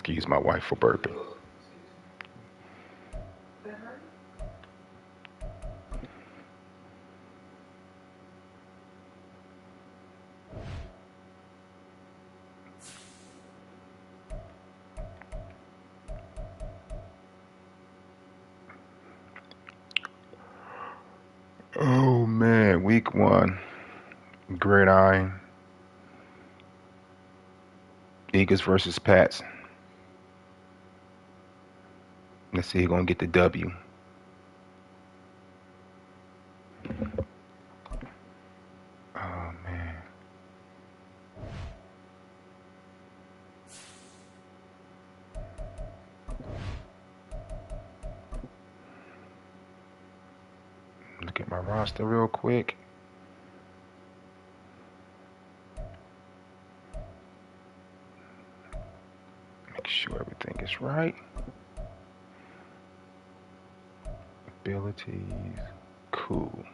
Excuse my wife for burping. Oh man, week 1, Gridiron, Eagles versus Pats. Let's see who's gonna get the W. Oh man. Look at my roster real quick. Make sure everything is right. Abilities, cool.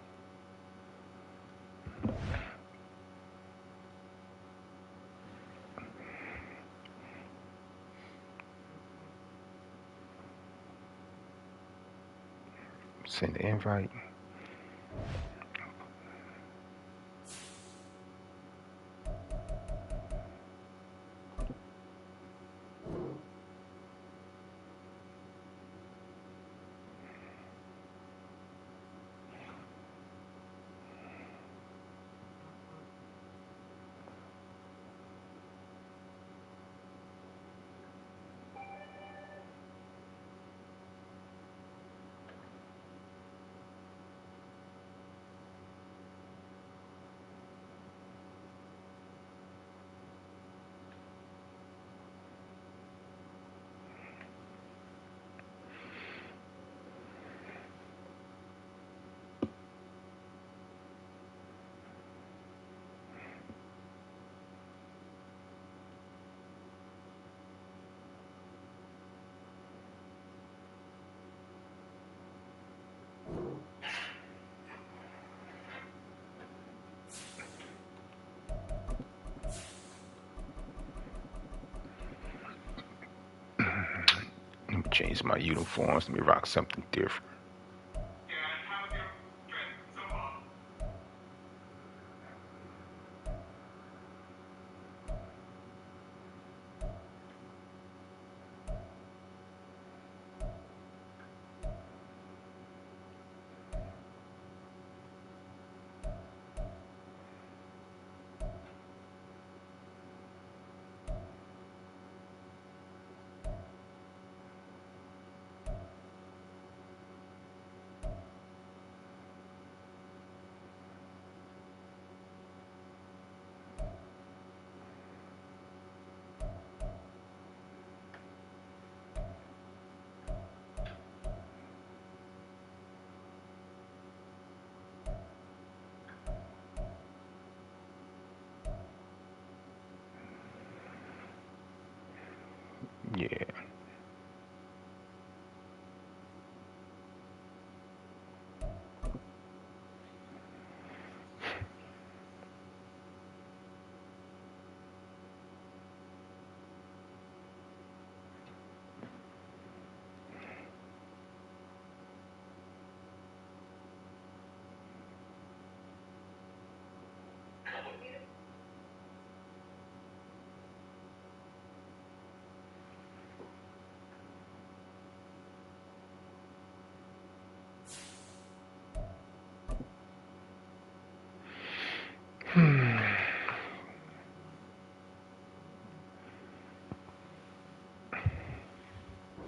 Send the invite. Change my uniforms. Let me rock something different. Yeah.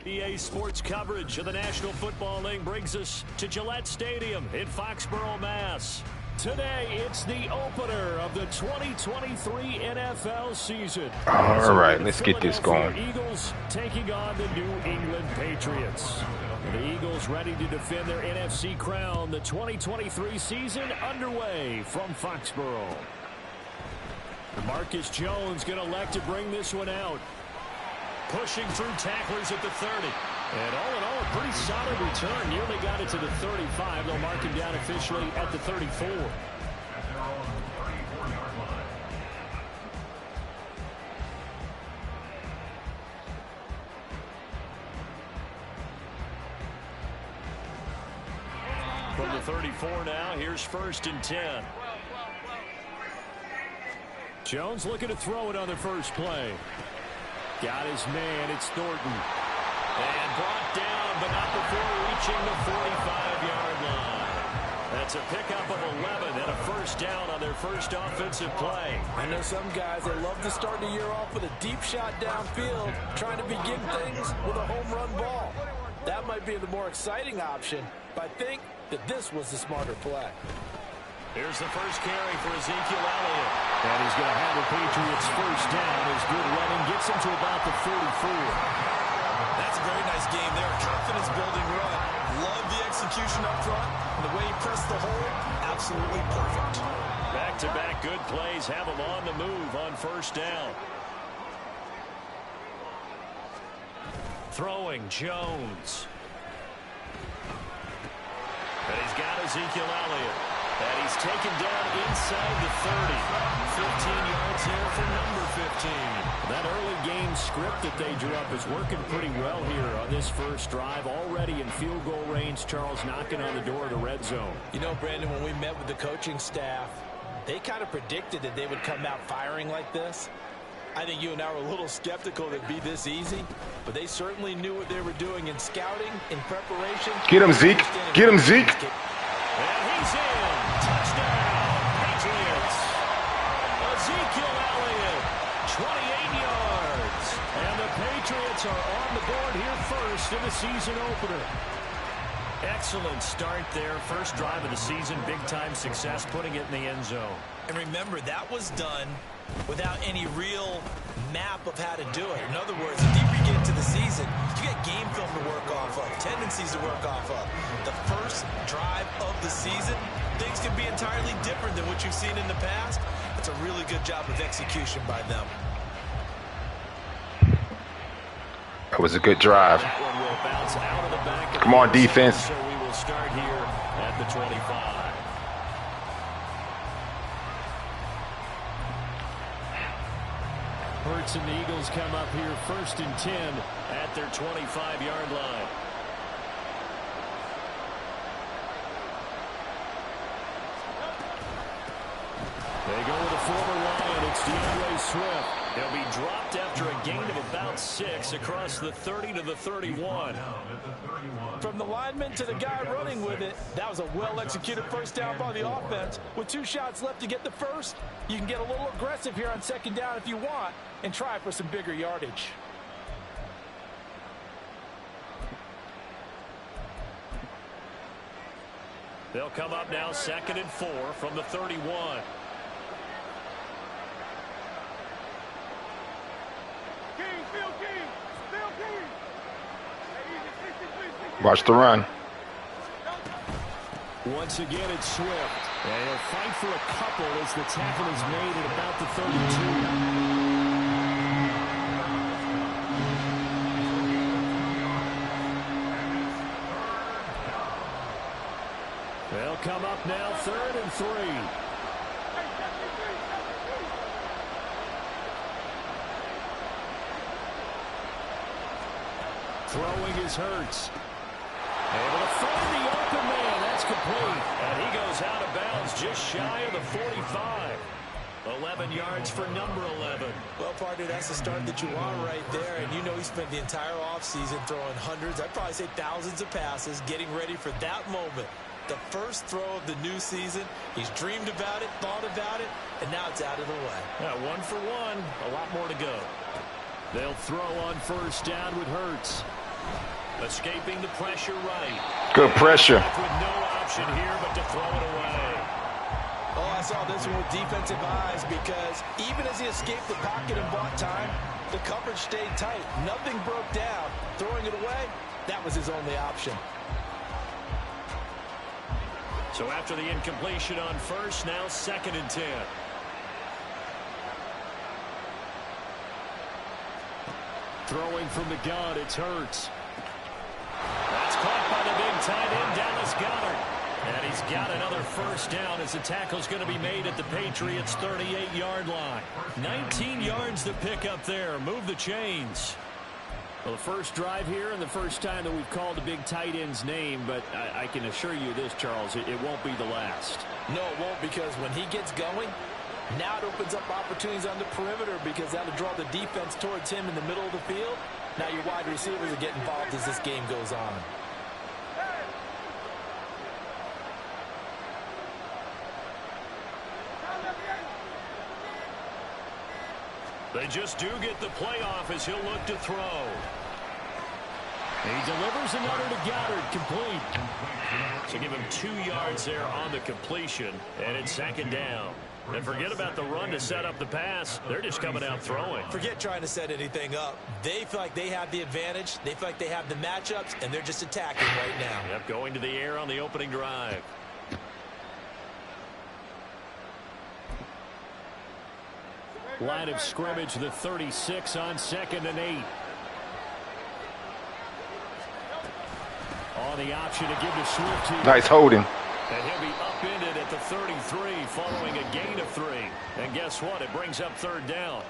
EA Sports coverage of the National Football League brings us to Gillette Stadium in Foxborough, Mass. Today, it's the opener of the 2023 NFL season. All right, let's get this going. Eagles taking on the New England Patriots. The Eagles ready to defend their NFC crown. The 2023 season underway from Foxborough. Marcus Jones going to elect to bring this one out. Pushing through tacklers at the 30. And all in all, a pretty solid return. Nearly got it to the 35. They'll mark him down officially at the 34. from the 34 now. Here's 1st and 10. Jones looking to throw it on the first play. Got his man. It's Thornton. And brought down, but not before reaching the 45-yard line. That's a pickup of 11 and a 1st down on their first offensive play. I know some guys, they love to start the year off with a deep shot downfield, trying to begin things with a home run ball. That might be the more exciting option, but I think that this was the smarter play. Here's the first carry for Ezekiel Elliott. And he's going to have the Patriots 1st down as good running gets him to about the 44. That's a very nice game there. Confidence-building run. Love the execution up front. And the way he pressed the hole, absolutely perfect. Back-to-back good plays have him on the move on 1st down. Throwing Jones. And he's got Ezekiel Elliott. And he's taken down inside the 30. 15 yards there for number 15. That early game script that they drew up is working pretty well here on this first drive. Already in field goal range, Charles knocking on the door of the red zone. You know, Brandon, when we met with the coaching staff, they kind of predicted that they would come out firing like this. I think you and I were a little skeptical that it'd be this easy, but they certainly knew what they were doing in scouting, in preparation. Get him, Zeke. Get him, Zeke. And he's in. Touchdown, Patriots. Ezekiel Elliott, 28 yards. And the Patriots are on the board here first in the season opener. Excellent start there. First drive of the season. Big-time success, putting it in the end zone. And remember, that was done without any real map of how to do it. In other words, the deeper you get into the season, you get game film to work off of, tendencies to work off of. The first drive of the season, things can be entirely different than what you've seen in the past. That's a really good job of execution by them. That was a good drive. That one will bounce out of the back. Come on, defense. So we will start here at the 25. Hurts and the Eagles come up here 1st and 10 at their 25-yard line. They go with a former Lion. It's DeAndre Swift. He'll be dropped after a gain of about 6 across the 30 to the 31. From the lineman to the guy running with it, that was a well-executed first down by the offense. With 2 shots left to get the first, you can get a little aggressive here on 2nd down if you want and try for some bigger yardage. They'll come up now 2nd and 4 from the 31. Watch the run. Once again, it's Swift. And he'll fight for a couple as the tackle is made at about the 32. They'll come up now 3rd and 3. Throwing is Hurts. Able to find the open man. That's complete. And he goes out of bounds just shy of the 45. 11 yards for number 11. Well, partner, that's the start that you want right there. And you know he spent the entire offseason throwing hundreds, I'd probably say thousands of passes, getting ready for that moment. The first throw of the new season. He's dreamed about it, thought about it, and now it's out of the way. Yeah, 1 for 1. A lot more to go. They'll throw on 1st down with Hurts. Escaping the pressure right. Good pressure. With no option here but to throw it away. Oh, I saw this one with defensive eyes because even as he escaped the pocket and bought time, the coverage stayed tight. Nothing broke down. Throwing it away, that was his only option. So after the incompletion on 1st, now 2nd and 10. Throwing from the gun, it's Hurts. That's caught by the big tight end, Dallas Goedert. And he's got another 1st down as the tackle's going to be made at the Patriots' 38-yard line. 19 yards to pick up there. Move the chains. Well, the first drive here and the first time that we've called a big tight end's name, but I can assure you this, Charles, it won't be the last. No, it won't, because when he gets going, now it opens up opportunities on the perimeter because that'll draw the defense towards him in the middle of the field. Now your wide receivers will get involved as this game goes on. They just do get the playoff as he'll look to throw. He delivers another to Goddard, complete. So give him 2 yards there on the completion, and it's 2nd down. And forget about the run to set up the pass. They're just coming out throwing. Forget trying to set anything up. They feel like they have the advantage. They feel like they have the matchups, and they're just attacking right now. Yep, going to the air on the opening drive. Line of scrimmage, the 36 on 2nd and 8. On the option to give to Swift here. Nice holding. And he'll be upended at the 33 following a gain of 3. And guess what? It brings up 3rd down.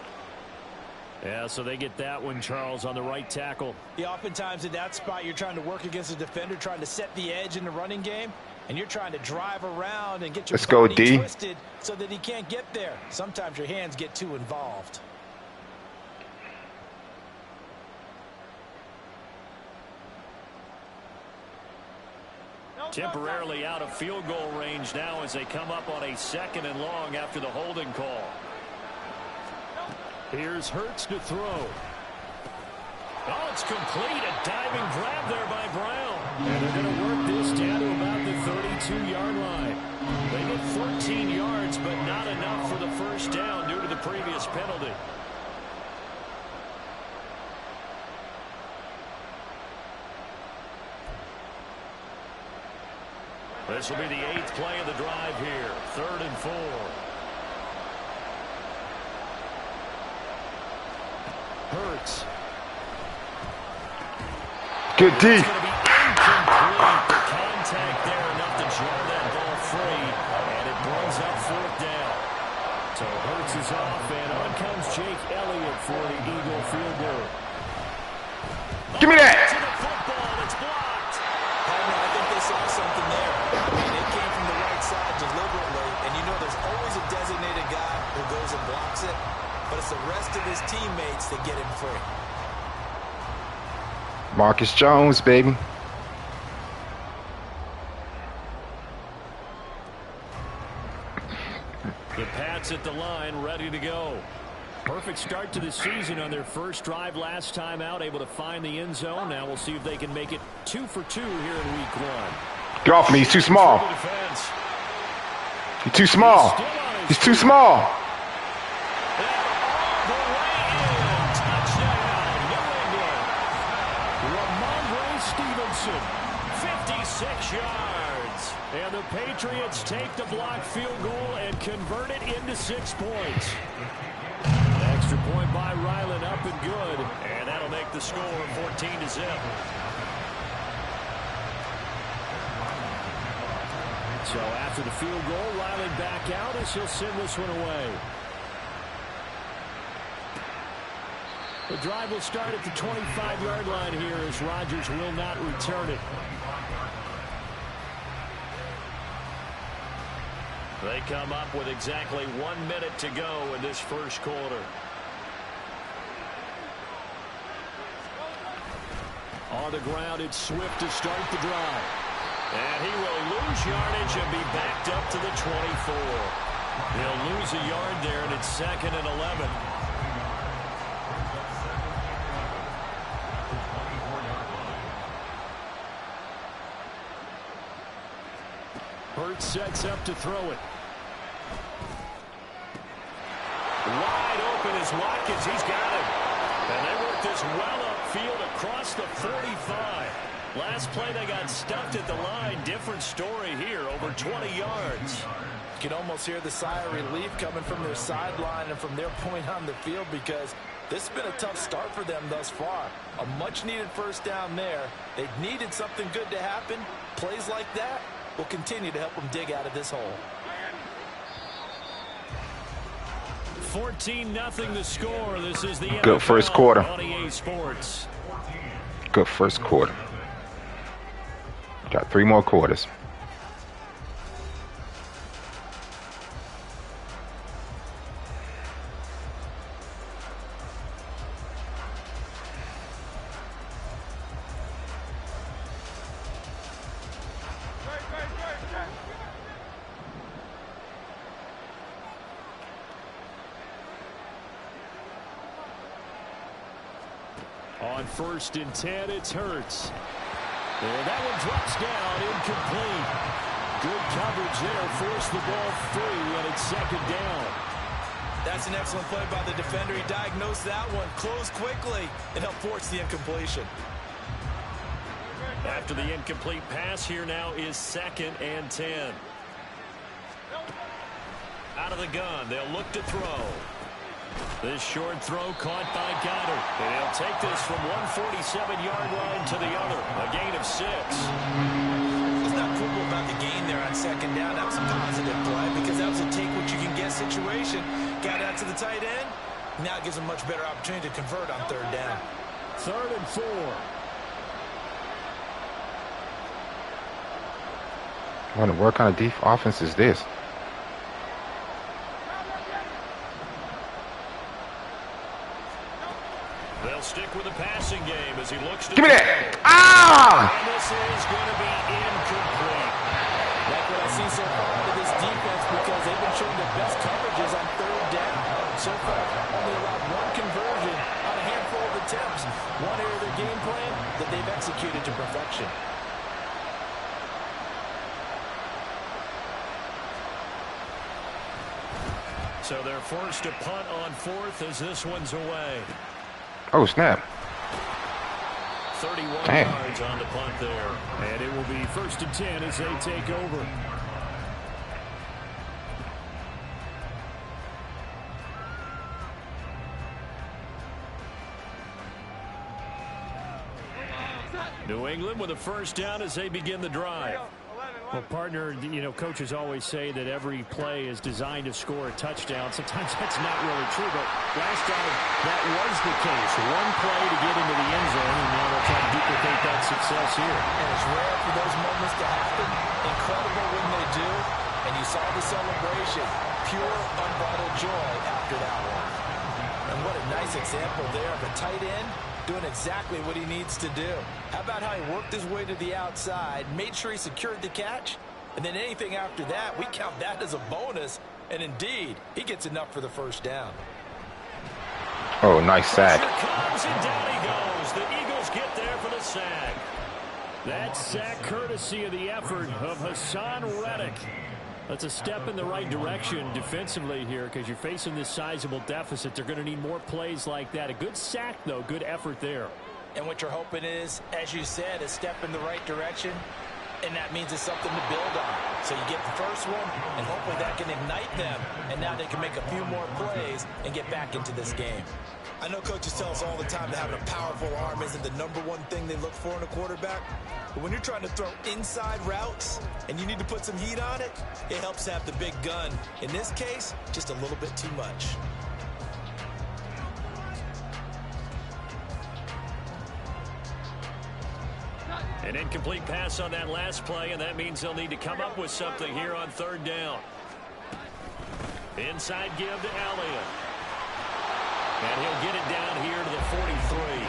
Yeah, so they get that one, Charles, on the right tackle. Yeah, oftentimes in that spot, you're trying to work against a defender, trying to set the edge in the running game, and you're trying to drive around and get your body twisted so that he can't get there. Sometimes your hands get too involved. Temporarily out of field goal range now as they come up on a 2nd and long after the holding call. Here's Hurts to throw. Oh, it's complete. A diving grab there by Brown. And they're going to work this down to about the 32-yard line. They get 14 yards, but not enough for the first down due to the previous penalty. This will be the 8th play of the drive here. 3rd and 4. Hurts. Good D. It's going to be incomplete. The contact there enough to draw that ball free, and it brings up 4th down. So Hurts is off, and on comes Jake Elliott for the Eagle field goal. Give me that. To the football. It's blocked. I think they saw something there. It came from the right side deliberately, and you know there's always a designated guy who goes and blocks it, but it's the rest of his teammates that get him free. Marcus Jones, baby. The Pats at the line, ready to go. Perfect start to the season on their first drive last time out, able to find the end zone. Now we'll see if they can make it 2 for 2 here in week 1. Get off me. He's too small. He's too small. He's too small. Stevenson, 56 yards. And the Patriots take the blocked field goal and convert it into 6 points. Extra point by Ryland, up and good. And that'll make the score 14-0. So after the field goal, Ryland back out as he'll send this one away. The drive will start at the 25-yard line here as Rodgers will not return it. They come up with exactly 1 minute to go in this first quarter. On the ground, it's Swift to start the drive. And he will lose yardage and be backed up to the 24. He'll lose a yard there, and it's 2nd and 11. Hurts sets up to throw it. Wide open is Watkins. He's got it. And they work this well upfield across the 45. Last play they got stuffed at the line. Different story here. Over 20 yards. You can almost hear the sigh of relief coming from their sideline and from their point on the field because this has been a tough start for them thus far. A much-needed first down there. They needed something good to happen. Plays like that will continue to help them dig out of this hole. 14-0 the score. This is the good NFL first quarter. On EA Sports. Good first quarter. Got 3 more quarters. On 1st and 10, it's Hurts. And that one drops down, incomplete. Good coverage there, forced the ball free, and it's 2nd down. That's an excellent play by the defender. He diagnosed that one, closed quickly, and helped force the incompletion. After the incomplete pass, here now is 2nd and 10. Out of the gun, they'll look to throw. This short throw caught by Goddard. And he'll take this from 147-yard line to the other. A gain of 6. It's not cool about the gain there on 2nd down. That was a positive play because that was a take-what-you-can-get situation. Got out to the tight end. Now it gives him a much better opportunity to convert on 3rd down. 3rd and 4. I wonder what kind of offense is this? They'll stick with the passing game as he looks to... Give me that! Ah! And this is going to be incomplete. Like what I see so far out of this defense because they've been showing the best coverages on 3rd down. So far, only allowed 1 conversion on a handful of attempts. One area of their game plan that they've executed to perfection. So they're forced to punt on 4th as this one's away. Oh, snap. 31 Damn. yards on the punt there. And it will be 1st and 10 as they take over. New England with a 1st down as they begin the drive. Well, partner, you know, coaches always say that every play is designed to score a touchdown. Sometimes that's not really true, but last time that was the case. 1 play to get into the end zone, and now they'll try to duplicate that success here. And it's rare for those moments to happen. Incredible when they do. And you saw the celebration. Pure, unbridled joy after that one. And what a nice example there of a tight end doing exactly what he needs to do. How about how he worked his way to the outside, made sure he secured the catch, and then anything after that, we count that as a bonus. And indeed, he gets enough for the 1st down. Oh, nice sack. Comes and down he goes. The Eagles get there for the sack. That sack courtesy of the effort of Hassan Reddick. That's a step in the right direction defensively here because you're facing this sizable deficit. They're going to need more plays like that. A good sack, though. Good effort there. And what you're hoping is, as you said, a step in the right direction, and that means it's something to build on. So you get the first one, and hopefully that can ignite them, and now they can make a few more plays and get back into this game. I know coaches tell us all the time that having a powerful arm isn't the #1 thing they look for in a quarterback. But when you're trying to throw inside routes and you need to put some heat on it, it helps have the big gun. In this case, just a little bit too much. An incomplete pass on that last play, and that means they'll need to come up with something here on 3rd down. Inside give to Elliott. And he'll get it down here to the 43.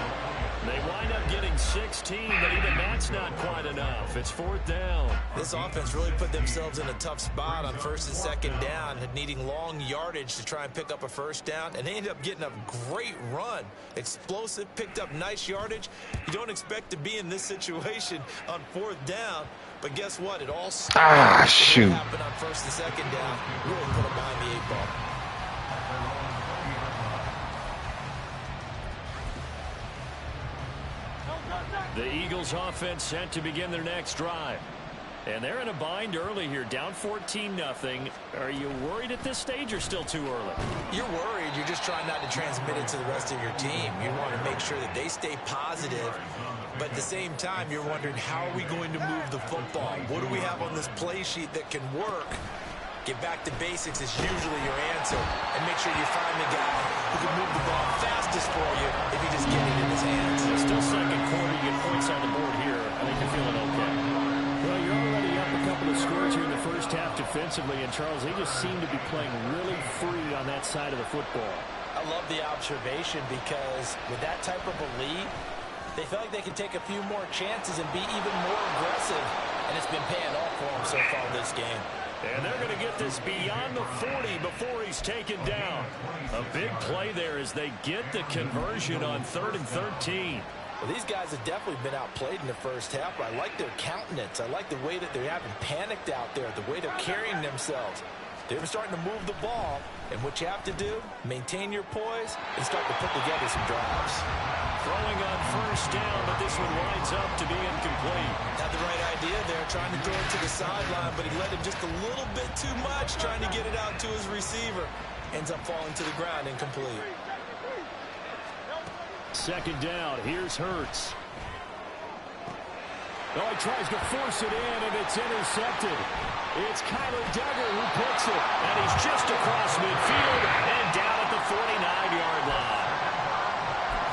They wind up getting 16, but even that's not quite enough. It's 4th down. This offense really put themselves in a tough spot on 1st and 2nd down, needing long yardage to try and pick up a 1st down, and they ended up getting a great run. Explosive, picked up nice yardage. You don't expect to be in this situation on 4th down, but guess what? It all started. Shoot. It happened on 1st and 2nd down. Really put them behind the 8 ball. The Eagles offense set to begin their next drive. And they're in a bind early here, down 14-0. Are you worried at this stage or still too early? You're worried. You're just trying not to transmit it to the rest of your team. You want to make sure that they stay positive. But at the same time, you're wondering, how are we going to move the football? What do we have on this play sheet that can work? Get back to basics is usually your answer. And make sure you find the guy who can move the ball fastest for you if you just get it in his hands. It's still second quarter. You get points on the board here. I think you're feeling okay. Well, you're already up a couple of scores here in the first half defensively. And, Charles, they just seem to be playing really free on that side of the football. I love the observation because with that type of a lead, they feel like they can take a few more chances and be even more aggressive. And it's been paying off for them so far this game. And they're going to get this beyond the 40 before he's taken down. A big play there as they get the conversion on 3rd and 13. Well, these guys have definitely been outplayed in the first half. But I like their countenance. I like the way that they haven't panicked out there, the way they're carrying themselves. They're starting to move the ball. And what you have to do, maintain your poise and start to put together some drives. Throwing on first down, but this one winds up to be incomplete. Had the right idea there, trying to throw it to the sideline, but he let him just a little bit too much, trying to get it out to his receiver. Ends up falling to the ground, incomplete. Second down, here's Hurts. Oh, he tries to force it in, and it's intercepted. It's Kyler Duggar who picks it, and he's just across midfield and down at the 49-yard line.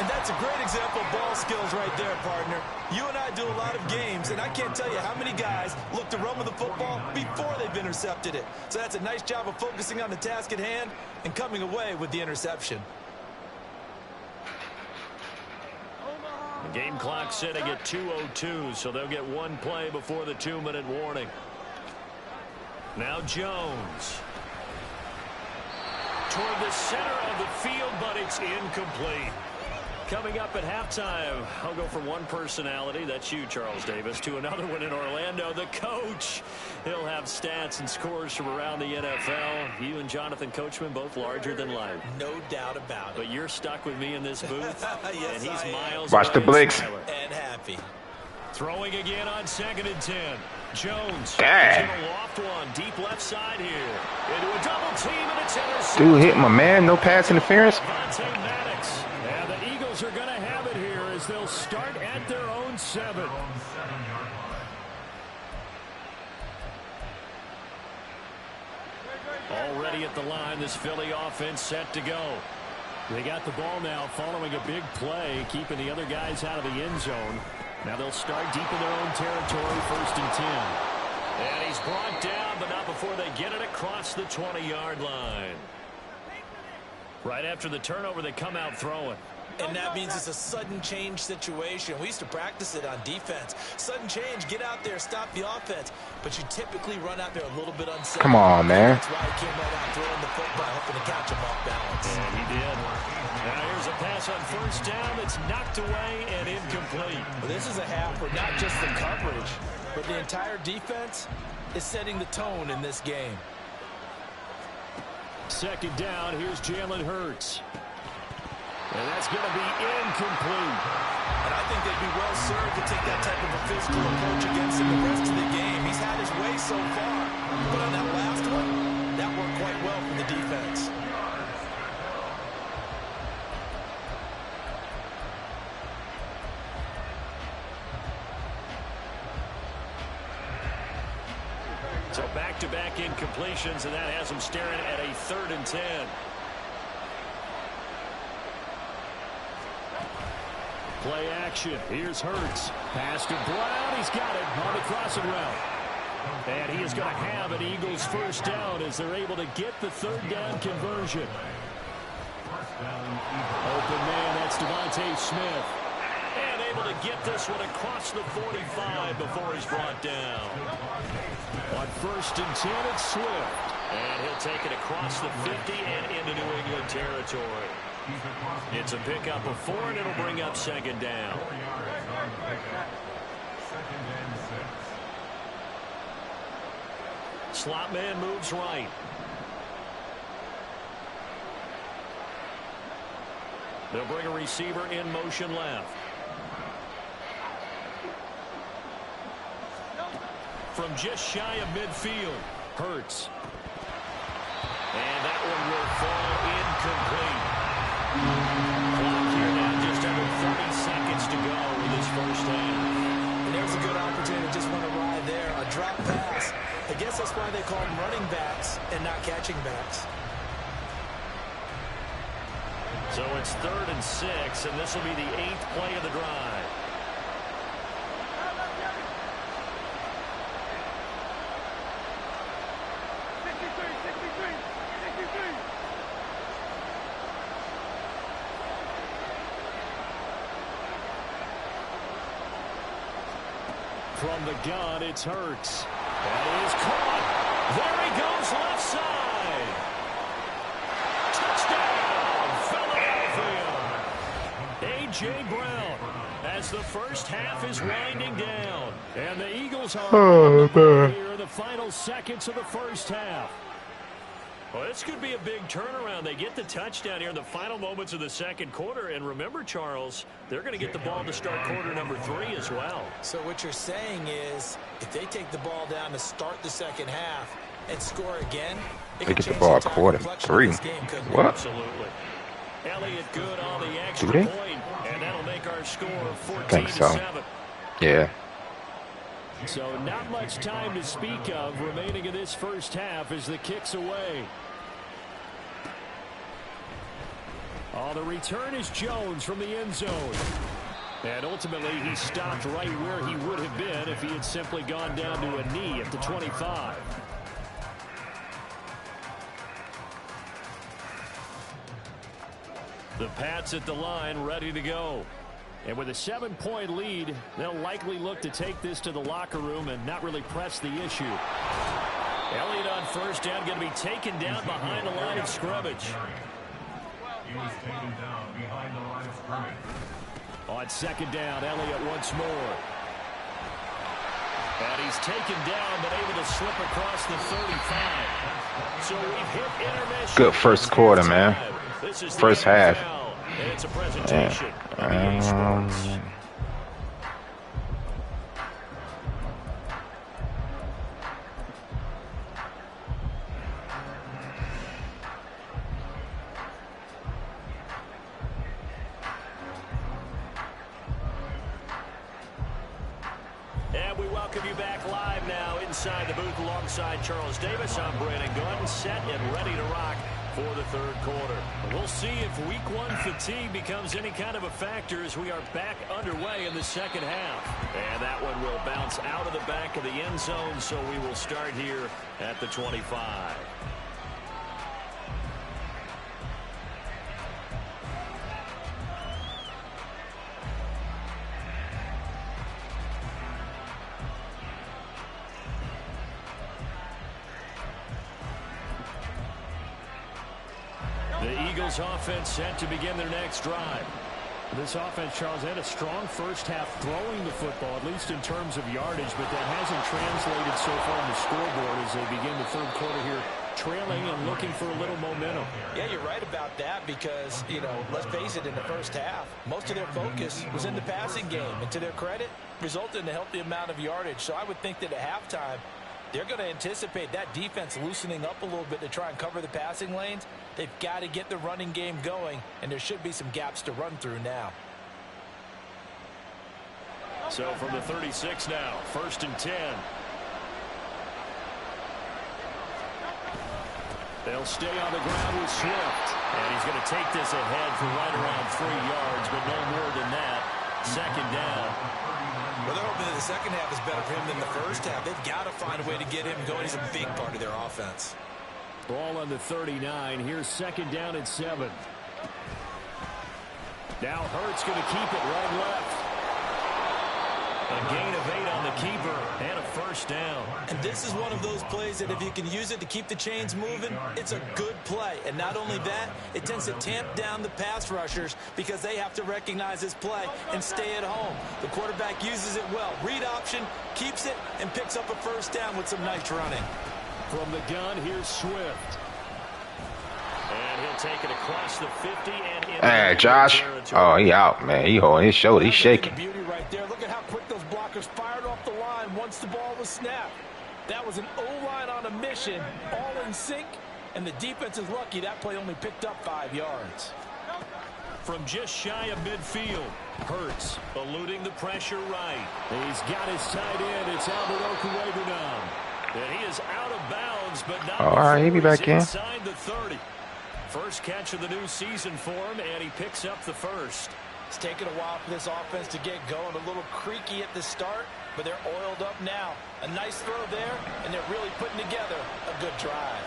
And that's a great example of ball skills right there, partner. You and I do a lot of games, and I can't tell you how many guys look to run with the football before they've intercepted it. So that's a nice job of focusing on the task at hand and coming away with the interception. The game clock sitting at 2:02, so they'll get one play before the 2-minute warning. Now Jones. Toward the center of the field, but it's incomplete. Coming up at halftime, I'll go from one personality, that's you, Charles Davis, to another one in Orlando, the coach. He'll have stats and scores from around the NFL. You and Jonathan Coachman both larger than life. No doubt about it. But you're stuck with me in this booth, yes, and he's miles Watch away the Blakes. And happy. Throwing again on 2nd and 10. Jones. Dang. A loft one, deep left side here. Into a double team, and it's intercepted. Dude hit my man. No pass interference. Maddox. And the Eagles are going to have it here as they'll start at their own 7. Already at the line, this Philly offense set to go. They got the ball now following a big play, keeping the other guys out of the end zone. Now they'll start deep in their own territory, 1st and 10. And he's brought down, but not before they get it across the 20-yard line. Right after the turnover, they come out throwing. And that means it's a sudden change situation. We used to practice it on defense. Sudden change, get out there, stop the offense. But you typically run out there a little bit unsettled. Come on, man. That's why he came right out throwing the football, hoping to catch him off balance. And he did. Now here's a pass on 1st down that's knocked away and incomplete. Well, this is a half where not just the coverage, but the entire defense is setting the tone in this game. 2nd down, here's Jalen Hurts. And that's going to be incomplete. And I think they'd be well served to take that type of a physical approach against him the rest of the game. He's had his way so far. But on that last one, that worked quite well for the defense. So back-to-back incompletions, and that has them staring at a 3rd and 10. Play action. Here's Hurts. Pass to Brown. He's got it on the crossing route. And he is going to have an Eagles 1st down as they're able to get the 3rd down conversion. Open man, that's Devontae Smith. And able to get this one across the 45 before he's brought down. On 1st and 10, it's Swift. And he'll take it across the 50 and into New England territory. It's a pickup of 4, and it'll bring up 2nd down. Slot man moves right. They'll bring a receiver in motion left. From just shy of midfield, Hurts. And that one will fall incomplete. Clock here now, just under 30 seconds to go with this 1st half. And there's a good opportunity. Just want to ride there. A drop pass. I guess that's why they call them running backs and not catching backs. So it's 3rd and 6, and this will be the 8th play of the drive. From the gun, it's Hurts. That is caught. There he goes, left side. Touchdown, Philadelphia. A.J. Brown as the first half is winding down. And the Eagles are on the board here in the final seconds of the first half. Well, this could be a big turnaround. They get the touchdown here in the final moments of the second quarter. And remember, Charles, they're going to get the ball to start quarter number 3 as well. So what you're saying is if they take the ball down to start the second half and score again, they get the ball at quarter 3. What? Absolutely. Elliott good on the extra point, and that'll make our score 14-7. Yeah. So not much time to speak of remaining in this first half as the kick's away. Oh, the return is Jones from the end zone. And ultimately, he stopped right where he would have been if he had simply gone down to a knee at the 25. The Pats at the line, ready to go. And with a 7-point lead, they'll likely look to take this to the locker room and not really press the issue. Elliott on first down, going to be taken down behind the line of scrimmage. He was taken down behind the line of scrimmage. On second down, Elliott once more. And he's taken down, but able to slip across the 35. So we've hit intermission. Good first quarter, man. This is first half. And it's a presentation of EA Sports. And we welcome you back live now inside the booth alongside Charles Davis. I'm Brandon Gunn, set and ready to rock for the third quarter. We'll see if week 1 fatigue becomes any kind of a factor as we are back underway in the second half. And that one will bounce out of the back of the end zone, so we will start here at the 25. The Eagles offense set to begin their next drive. This offense, Charles, had a strong first half throwing the football, at least in terms of yardage, but that hasn't translated so far on the scoreboard as they begin the third quarter here, trailing and looking for a little momentum. Yeah, you're right about that because, you know, let's face it, in the first half, most of their focus was in the passing game. And to their credit, resulted in a healthy amount of yardage. So I would think that at halftime, they're going to anticipate that defense loosening up a little bit to try and cover the passing lanes. They've got to get the running game going, and there should be some gaps to run through now. So from the 36 now, 1st and 10. They'll stay on the ground with Swift. And he's going to take this ahead for right around 3 yards, but no more than that. Second down. Well, they're hoping that the second half is better for him than the first half. They've got to find a way to get him going. He's a big part of their offense. Ball on the 39. Here's second down at 7. Now Hurts going to keep it right left. A gain of 8 on the keeper and a first down. And this is one of those plays that if you can use it to keep the chains moving, it's a good play. And not only that, it tends to tamp down the pass rushers because they have to recognize this play and stay at home. The quarterback uses it well. Read option, keeps it, and picks up a first down with some nice running. From the gun, here's Swift. And he'll take it across the 50 and in. Hey, Josh. Oh, he out, man. He holding his shoulder. He's shaking. Beauty right there. Look at how quick those blockers fired off the line once the ball was snapped. That was an O-line on a mission, all in sync, and the defense is lucky that play only picked up 5 yards. From just shy of midfield, Hurts eluding the pressure right. He's got his tight end. It's Albert Okwuegbunam. And he is out of bounds, but not all right, he'll be back in. Inside the 30. First catch of the new season for him, and he picks up the first. It's taken a while for this offense to get going. A little creaky at the start, but they're oiled up now. A nice throw there, and they're really putting together a good drive.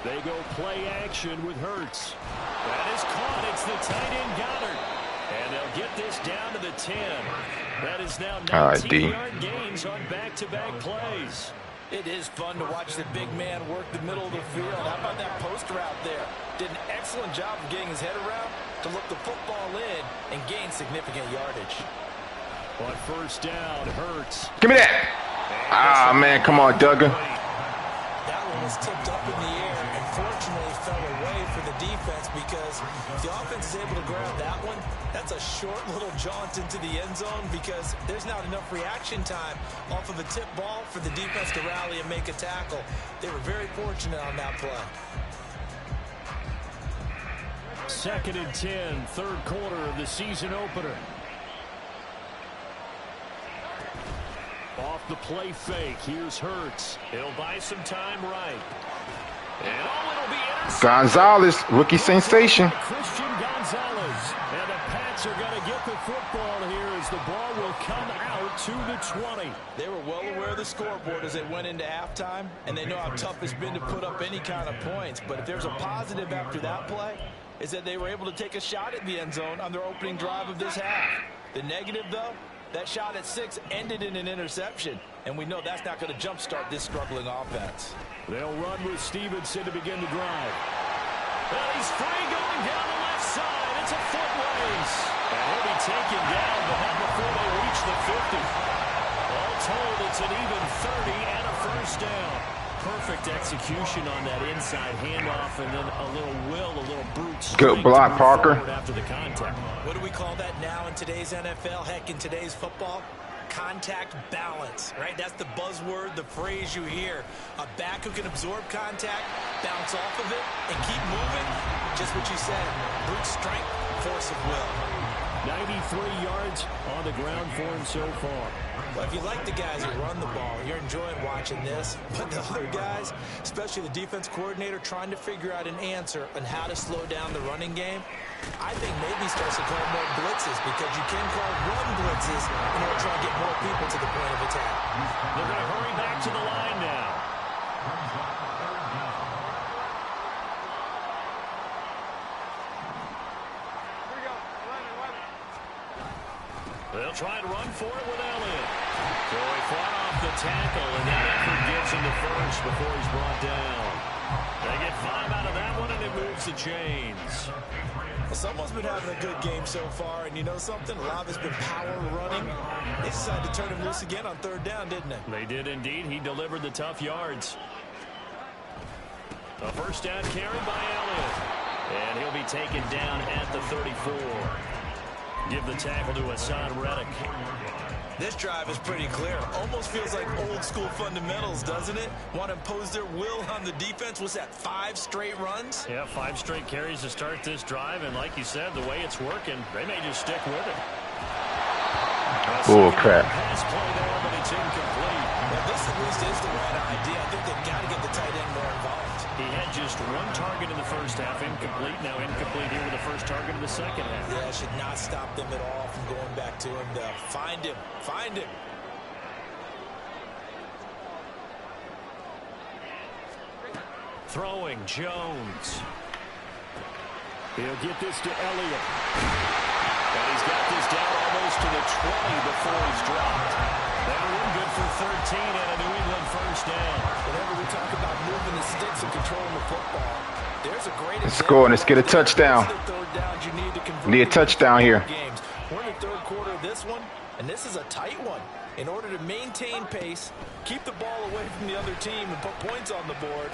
They go play action with Hurts. That is caught. It's the tight end Goddard. And they'll get this down to the 10. That is now 19-yard gains on back-to-back plays. It is fun to watch the big man work the middle of the field. How about that post route there? Did an excellent job of getting his head around to look the football in and gain significant yardage. On first down, Hurts. Give me that. Ah, man, come on, Duggan. That one was tipped up in the air and fortunately fell away for the defense, because if the offense is able to grab that one, that's a short little jaunt into the end zone, because there's not enough reaction time off of a tip ball for the defense to rally and make a tackle. They were very fortunate on that play. 2nd and 10, third quarter of the season opener. Off the play fake, here's Hurts. He'll buy some time right. And it'll be intercepted. Gonzalez, rookie sensation. Christian Gonzalez. And the Pats are going to get the football here as the ball will come out to the 20. They were well aware of the scoreboard as they went into halftime, and they know how tough it's been to put up any kind of points. But if there's a positive after that play, is that they were able to take a shot at the end zone on their opening drive of this half. The negative, though, that shot at 6 ended in an interception, and we know that's not going to jumpstart this struggling offense. They'll run with Stevenson to begin the drive. And he's free going down the left side. It's a foot race. And he'll be taken down, but not before they reach the 50. All told, it's an even 30 and a first down. Perfect execution on that inside handoff, and then a little brute. Good block, Parker. After the contact. What do we call that now in today's NFL? Heck, in today's football? Contact balance, right? That's the buzzword, the phrase you hear. A back who can absorb contact, bounce off of it, and keep moving. Just what you said. Brute strength, force of will. 93 yards on the ground for him so far. Well, if you like the guys who run the ball, you're enjoying watching this. But the other guys, especially the defense coordinator, trying to figure out an answer on how to slow down the running game, I think maybe starts to call more blitzes, because you can call run blitzes in order to try and get more people to the point of attack. They're going to hurry back to the line now. They'll try and run for it with Elliott. So he fought off the tackle, and that effort gives him the first before he's brought down. They get 5 out of that one, and it moves the chains. Well, someone's been having a good game so far, and you know something? A lot of it's been power running. They decided to turn him loose again on 3rd down, didn't they? They did indeed. He delivered the tough yards. A first down carry by Elliott. And he'll be taken down at the 34. Give the tackle to Hassan Reddick. This drive is pretty clear. Almost feels like old school fundamentals, doesn't it? Want to impose their will on the defense. Was that 5 straight runs? Yeah, 5 straight carries to start this drive. And like you said, the way it's working, they may just stick with it. Oh, crap. Pass play there, but it's incomplete. Well, this at least is the right idea. I think they've got to get the tight end more involved. He had just 1 target in the first half, incomplete. Now incomplete here with the first target of the second half. Yeah, it should not stop them at all from going back to him. Find him. Find him. Throwing, Jones. He'll get this to Elliott. And he's got this down almost to the 20 before he's dropped. That'll in good for 13 and a New England first down. Whenever we talk about moving the sticks and controlling the football, there's a great Let's score. Let's get a touchdown. Need a touchdown here. We're in the 3rd quarter of this one, and this is a tight one. In order to maintain pace, keep the ball away from the other team, and put points on the board,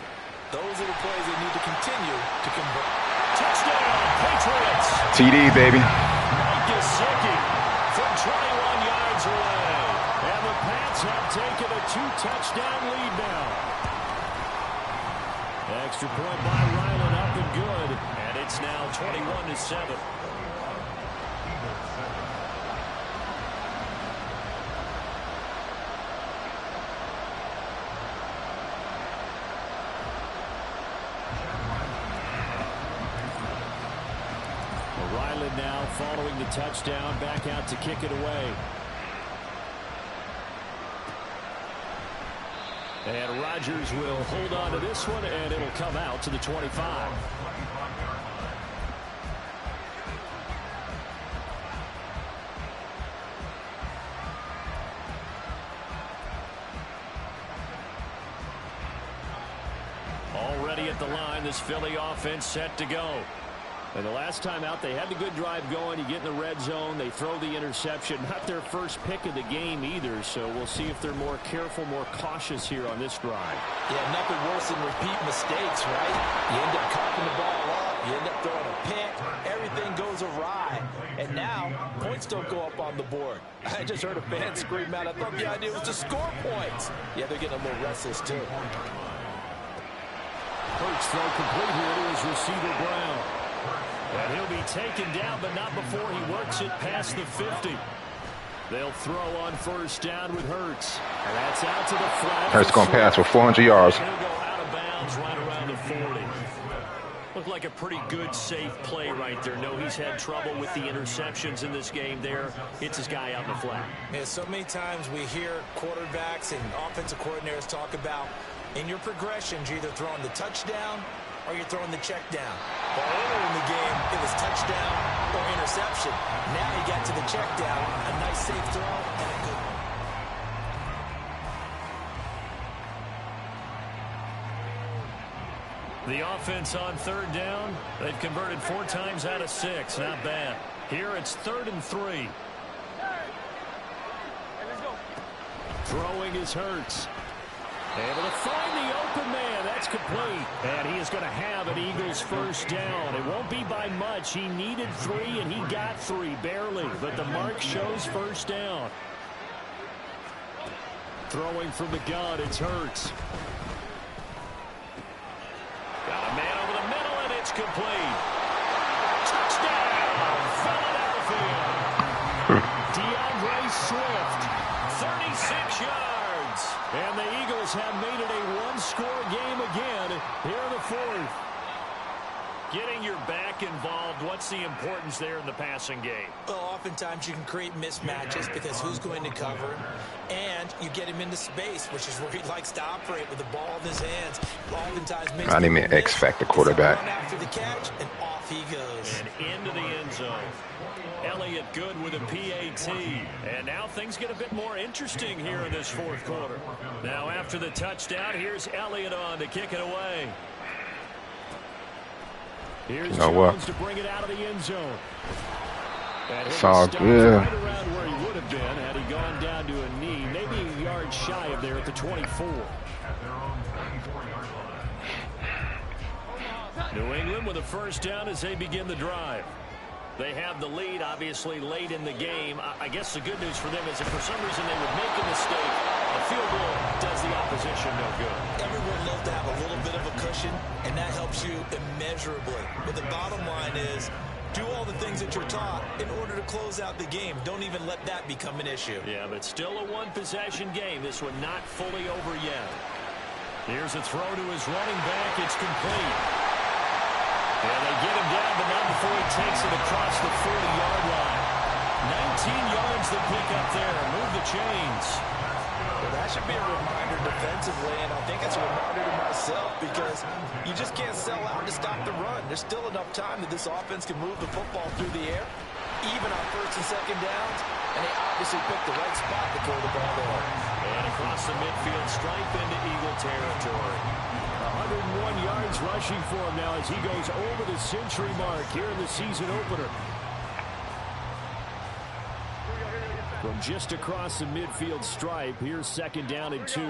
those are the plays they need to continue to convert. Touchdown, Patriots. TD, baby. Mike Gesicki from 21 yards away. And the Pats have taken a 2-touchdown lead now. Extra point by Ryland, up and good. And it's now 21-7. Ryland now following the touchdown, back out to kick it away. And Rodgers will hold on to this one, and it'll come out to the 25. Already at the line, this Philly offense set to go. And the last time out, they had the good drive going. You get in the red zone, they throw the interception. Not their first pick of the game either, so we'll see if they're more careful, more cautious here on this drive. Yeah, nothing worse than repeat mistakes, right? You end up cocking the ball up, you end up throwing a pick, everything goes awry. And now, points don't go up on the board. I just heard a fan scream out, I thought the idea was to score points. Yeah, they're getting a little restless too. Hurts throw complete here to his receiver Brown. And he'll be taken down, but not before he works it past the 50. They'll throw on first down with Hurts. And that's out to the flat. Hurts going to pass for 400 yards. He'll go out of bounds right around the 40. Looked like a pretty good, safe play right there. No, he's had trouble with the interceptions in this game there. Hits his guy out in the flat. Yeah, so many times we hear quarterbacks and offensive coordinators talk about in your progressions, you're either throwing the touchdown or you're throwing the check down. Well, earlier in the game, it was touchdown or interception. Now he got to the check down, a nice safe throw, and a good one. The offense on third down, they've converted 4 times out of 6. Not bad. Here it's 3rd and 3. Throwing is Hurts. Able to find the open man. That's complete. And he is going to have an Eagles first down. It won't be by much. He needed 3, and he got 3, barely. But the mark shows first down. Throwing from the gun, it's Hurts. Got a man over the middle, and it's complete. Touchdown, Philadelphia. DeAndre Swift, 36 yards. And the Eagles have made it a one-score game again here in the 4th. Getting your back involved, what's the importance there in the passing game? Well, oftentimes you can create mismatches because who's going to cover him, and you get him into space, which is where he likes to operate with the ball in his hands. Oftentimes makes I need an X-Factor quarterback. After the catch, and off he goes. And into the end zone. Elliott good with a PAT. And now things get a bit more interesting here in this 4th quarter. Now after the touchdown, here's Elliott on to kick it away. Here's Jones to bring it out of the end zone. It's all good. Right around where he would have been had he gone down to a knee, maybe a yard shy of there at the 24. New England with a first down as they begin the drive. They have the lead, obviously, late in the game. I guess the good news for them is if for some reason they would make a mistake, a field goal does the opposition no good. Everyone loves to have a little bit of a cushion, and that helps you immeasurably. But the bottom line is, do all the things that you're taught in order to close out the game. Don't even let that become an issue. Yeah, but still a one-possession game. This one not fully over yet. Here's a throw to his running back. It's complete. And they get him down, but not before he takes it across the 40-yard line. 19 yards to pick up there. Move the chains. Well, that should be a reminder defensively, and I think it's a reminder to myself because you just can't sell out to stop the run. There's still enough time that this offense can move the football through the air, even on 1st and 2nd downs, and they obviously picked the right spot to throw the ball there. And across the midfield stripe into Eagle territory. 101 yards rushing for him now as he goes over the century mark here in the season opener. From just across the midfield stripe, here's 2nd down and 2.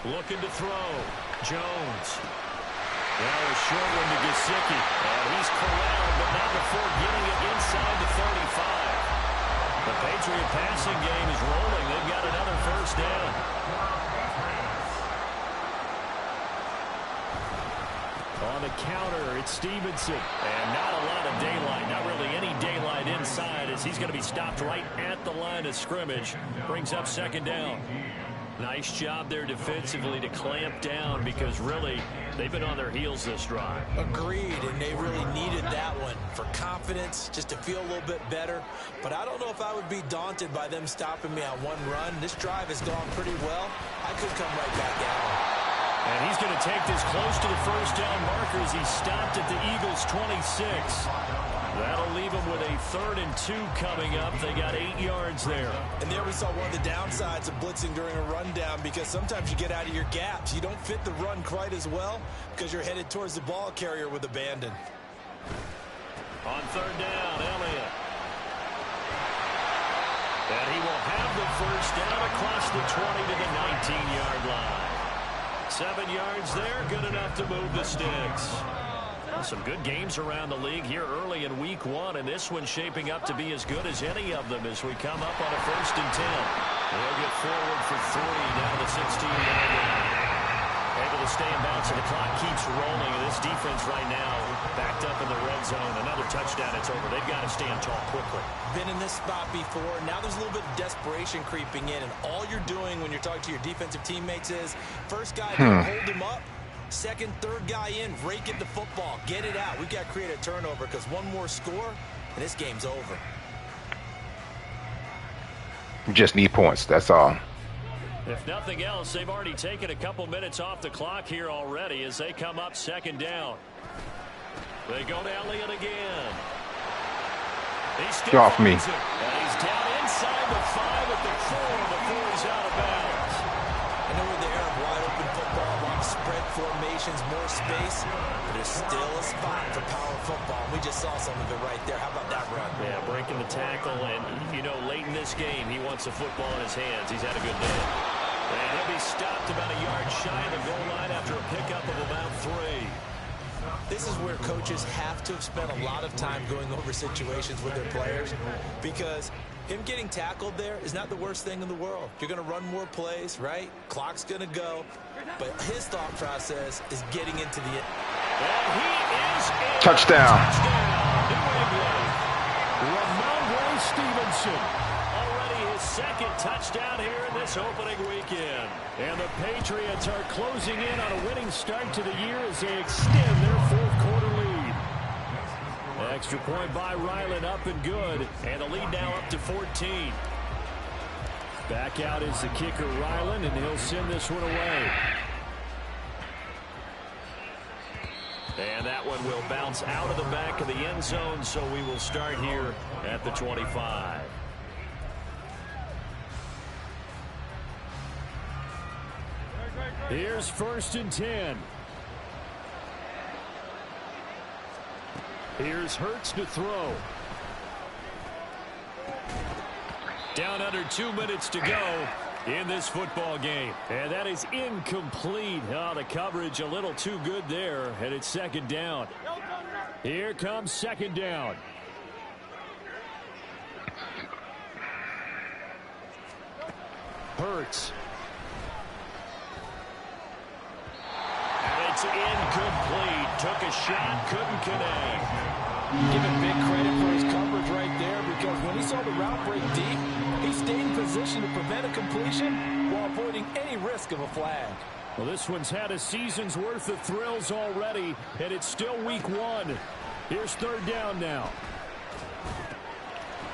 Looking to throw. Jones. Now a short one to Gesicki. And he's corralled, but not before getting it inside the 35. The Patriot passing game is rolling. They've got another first down. On the counter, it's Stevenson. And not a lot of daylight, not really any daylight inside, as he's going to be stopped right at the line of scrimmage. Brings up second down. Nice job there defensively to clamp down, because really they've been on their heels this drive. Agreed, and they really needed that one for confidence, just to feel a little bit better. But I don't know if I would be daunted by them stopping me on one run. This drive has gone pretty well. I could come right back at it. And he's going to take this close to the first down marker as he stopped at the Eagles' 26. That'll leave him with a 3rd and 2 coming up. They got 8 yards there. And there we saw one of the downsides of blitzing during a rundown, because sometimes you get out of your gaps. You don't fit the run quite as well because you're headed towards the ball carrier with abandon. On 3rd down, Elliott. And he will have the first down across the 20 to the 19-yard line. 7 yards there, good enough to move the sticks. Some good games around the league here early in week 1, and this one's shaping up to be as good as any of them as we come up on a 1st and 10. They'll get forward for 3 down to the 16-yard line. Able to stay in bounds, and the clock keeps rolling. And this defense right now backed up in the red zone. Another touchdown, it's over. They've got to stand tall quickly. Been in this spot before. Now there's a little bit of desperation creeping in, and all you're doing when you're talking to your defensive teammates is first guy, hold him up. Second, third guy in, rake at the football, get it out. We've got to create a turnover, because one more score and this game's over. You just need points, that's all. If nothing else, they've already taken a couple minutes off the clock here already as they come up 2nd down. They go to Elliott again. Get off me. And he's down inside the 5 at the 4 before he's out of bounds. I know we're there, wide open football, a lot of spread formations, more space, but there's still a spot for power football. We just saw some of it right there. How about that run? Yeah, breaking the tackle, and you know, late in this game, he wants the football in his hands. He's had a good day. And he'll be stopped about a yard shy of the goal line after a pickup of about 3. This is where coaches have to have spent a lot of time going over situations with their players, because him getting tackled there is not the worst thing in the world. You're going to run more plays, right? Clock's going to go. But his thought process is getting into the end. And he is in. Touchdown. New England. Ramondre Stevenson. Already his 2nd touchdown here in this opening weekend. And the Patriots are closing in on a winning start to the year as they extend their 4th quarter lead. Extra point by Ryland, up and good. And the lead now up to 14. Back out is the kicker, Ryland, and he'll send this one away. And that one will bounce out of the back of the end zone, so we will start here at the 25. Here's 1st and 10. Here's Hurts to throw. Down under 2 minutes to go in this football game. And that is incomplete. Oh, the coverage a little too good there, and it's 2nd down. Here comes 2nd down. Hurts. And it's incomplete. Took a shot, couldn't connect. Give him big credit for his coverage right there, because when he saw the route break deep, he stayed in position to prevent a completion while avoiding any risk of a flag. Well, this one's had a season's worth of thrills already, and it's still week 1. Here's 3rd down now.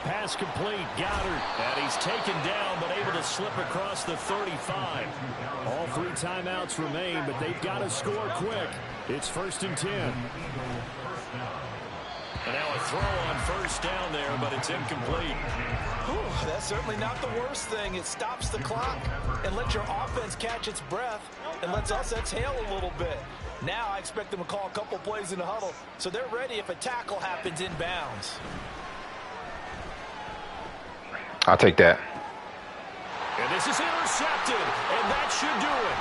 Pass complete, Goddard, and he's taken down but able to slip across the 35. All 3 timeouts remain, but they've got to score quick. It's 1st and 10. And now a throw on 1st down there, but it's incomplete. Whew, that's certainly not the worst thing. It stops the clock and lets your offense catch its breath and lets us exhale a little bit. Now I expect them to call a couple plays in the huddle, so they're ready if a tackle happens inbounds. I'll take that. And this is intercepted, and that should do it.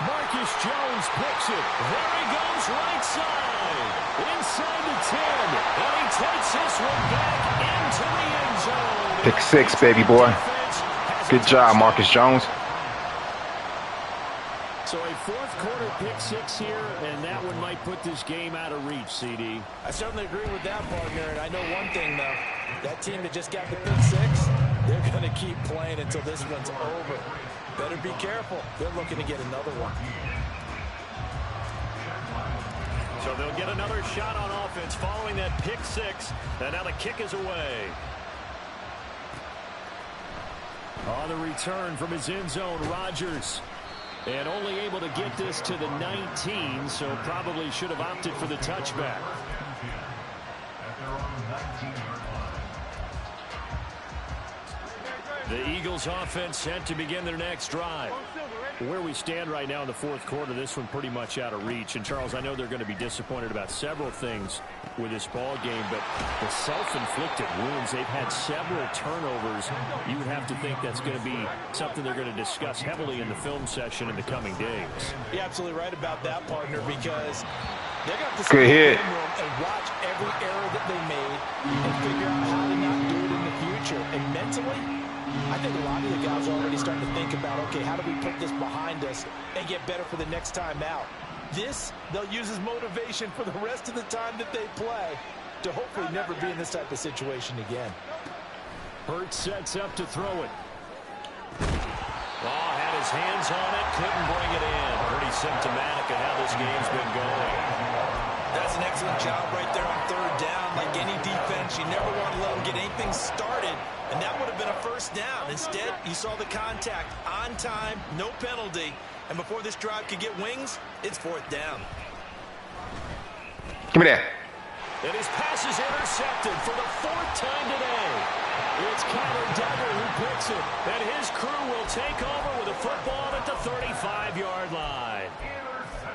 Marcus Jones picks it. There he goes, right side. Inside the 10. And he takes this one back into the end zone. Pick 6, baby boy. Good job, Marcus Jones. So a fourth quarter pick six here, and that one might put this game out of reach, CD. I certainly agree with that, partner. And I know one thing, though. That team that just got the pick six, they're going to keep playing until this one's over. Better be careful. They're looking to get another one. So they'll get another shot on offense following that pick six. And now the kick is away. On the return from his end zone, Rodgers. And only able to get this to the 19, so probably should have opted for the touchback. The Eagles offense set to begin their next drive. Where we stand right now in the fourth quarter, this one pretty much out of reach. And, Charles, I know they're going to be disappointed about several things with this ball game, but the self-inflicted wounds, they've had several turnovers. You would have to think that's going to be something they're going to discuss heavily in the film session in the coming days. You're absolutely right about that, partner, because they're going to have to Good hit. and watch every error that they made and figure out how to not do it in the future. And mentally, I think a lot of the guys are already starting to think about, okay, how do we put this behind us and get better for the next time out? This, they'll use as motivation for the rest of the time that they play to hopefully never be in this type of situation again. Hurts sets up to throw it. Oh, had his hands on it, couldn't bring it in. Pretty symptomatic of how this game's been going. That's an excellent job right there on third down. Like any defense, you never want to let them get anything started, and that would have been a first down. Instead, you saw the contact on time, no penalty, and before this drive could get wings, it's fourth down. Give me that. And his pass is intercepted for the fourth time today. It's Kyler Duggar who picks it, and his crew will take over with a football at the 35-yard line.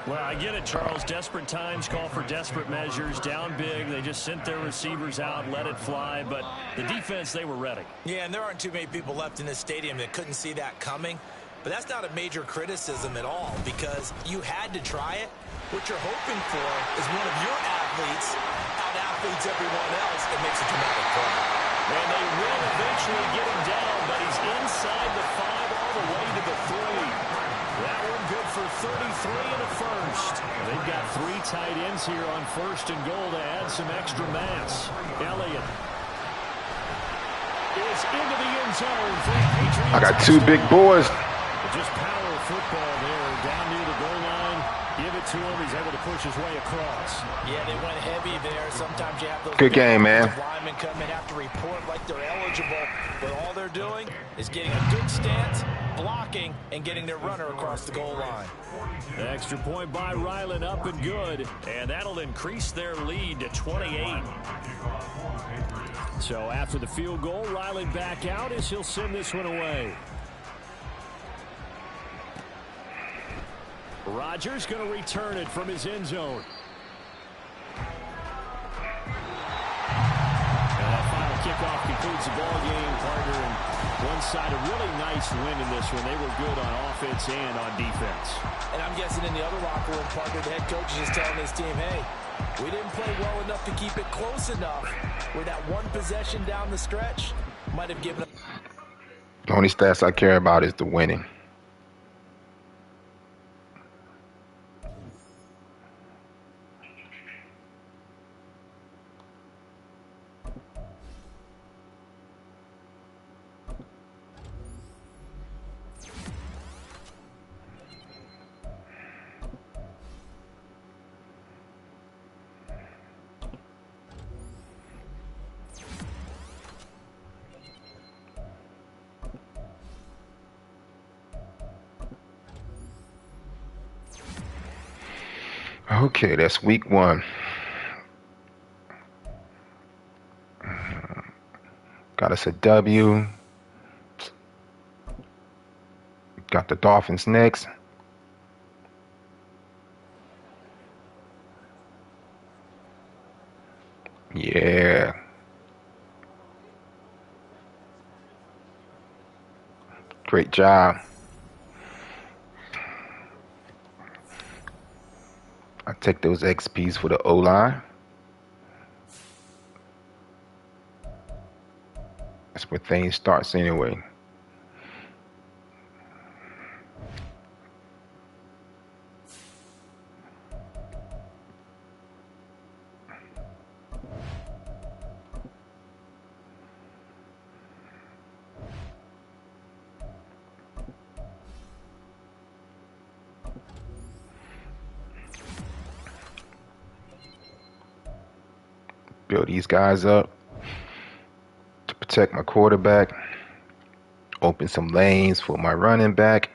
Well, I get it, Charles. Desperate times call for desperate measures. Down big, they just sent their receivers out, let it fly. But the defense, they were ready. Yeah, and there aren't too many people left in this stadium that couldn't see that coming. But that's not a major criticism at all, because you had to try it. What you're hoping for is one of your athletes out-athletes everyone else and makes a dramatic play. And they will eventually get him down, but he's inside the 5 all the way to the 3. That one good for 33 and a first. They've got 3 tight ends here on first and goal to add some extra mass. Elliott is into the end zone for the Patriots. I got 2 big boys. Just power football there, down near the goal line. Give it to him. He's able to push his way across. Yeah, they went heavy there. Sometimes you have those Good game, man. linemen come and have to report like they're eligible, but all they're doing is getting a good stance, blocking, and getting their runner across the goal line. The extra point by Ryland up and good, and that'll increase their lead to 28. So after the field goal, Ryland back out as he'll send this one away. Rodgers going to return it from his end zone. And that final kickoff concludes the ball game, partner. And one side, a really nice win in this one. They were good on offense and on defense. And I'm guessing in the other locker room, partner, the head coach is just telling his team, hey, we didn't play well enough to keep it close enough where that one possession down the stretch might have given up. The only stats I care about is the winning. Okay, that's week 1. Got us a W. Got the Dolphins next. Yeah. Great job. I take those XPs for the O-line. That's where things starts anyway. Build these guys up to protect my quarterback. Open some lanes for my running back.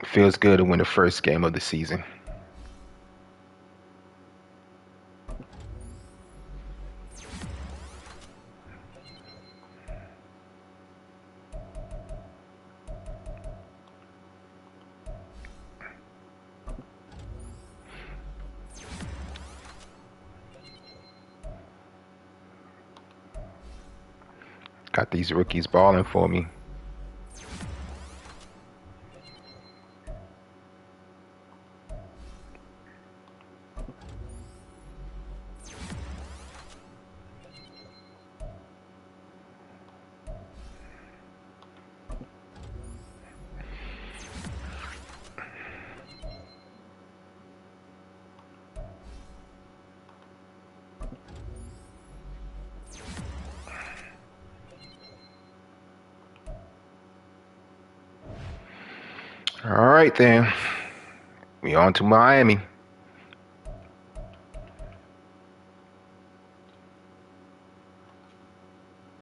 Feels good to win the first game of the season. Got these rookies balling for me. All right, then. We on to Miami.